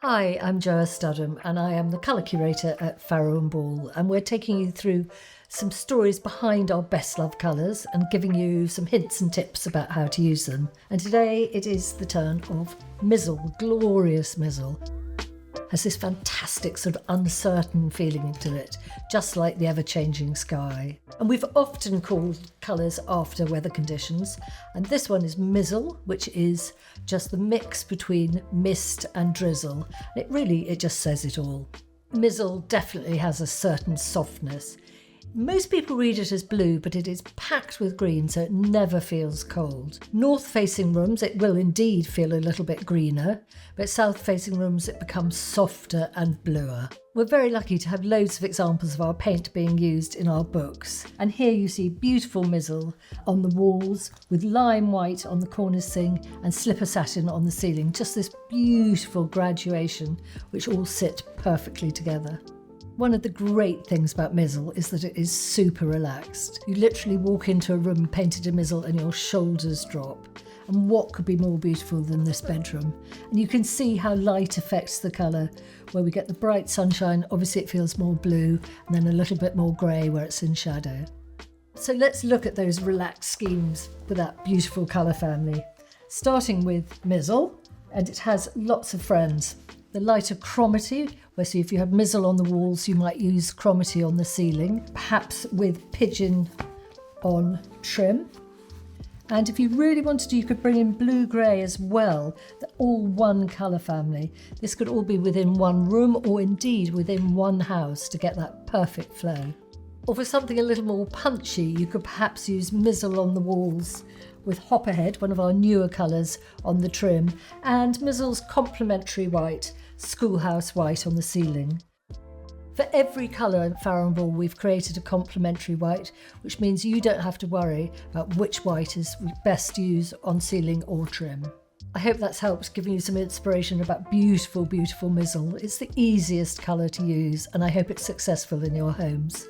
Hi, I'm Joa Studham and I am the colour curator at Farrow and Ball, and we're taking you through some stories behind our best loved colours and giving you some hints and tips about how to use them. And today it is the turn of Mizzle, glorious Mizzle. Has this fantastic sort of uncertain feeling to it, just like the ever-changing sky. And we've often called colours after weather conditions, and this one is Mizzle, which is just the mix between mist and drizzle. It just says it all. Mizzle definitely has a certain softness. Most people read it as blue, but it is packed with green, so it never feels cold. North-facing rooms, it will indeed feel a little bit greener, but south-facing rooms, it becomes softer and bluer. We're very lucky to have loads of examples of our paint being used in our books. And here you see beautiful Mizzle on the walls with lime white on the cornicing and slipper satin on the ceiling. Just this beautiful graduation, which all sit perfectly together. One of the great things about Mizzle is that it is super relaxed. You literally walk into a room painted in Mizzle and your shoulders drop. And what could be more beautiful than this bedroom? And you can see how light affects the colour. Where we get the bright sunshine, obviously it feels more blue, and then a little bit more grey where it's in shadow. So let's look at those relaxed schemes for that beautiful colour family. Starting with Mizzle, and it has lots of friends. The lighter chromity, where so if you have Mizzle on the walls, you might use chromity on the ceiling, perhaps with pigeon on trim. And if you really wanted to, you could bring in blue-grey as well, all one colour family. This could all be within one room or indeed within one house to get that perfect flow. Or for something a little more punchy, you could perhaps use Mizzle on the walls with Hopperhead, one of our newer colours, on the trim, and Mizzle's complementary white, Schoolhouse White, on the ceiling. For every colour at Farrow and Ball, we've created a complementary white, which means you don't have to worry about which white is best to use on ceiling or trim. I hope that's helped, giving you some inspiration about beautiful, beautiful Mizzle. It's the easiest colour to use, and I hope it's successful in your homes.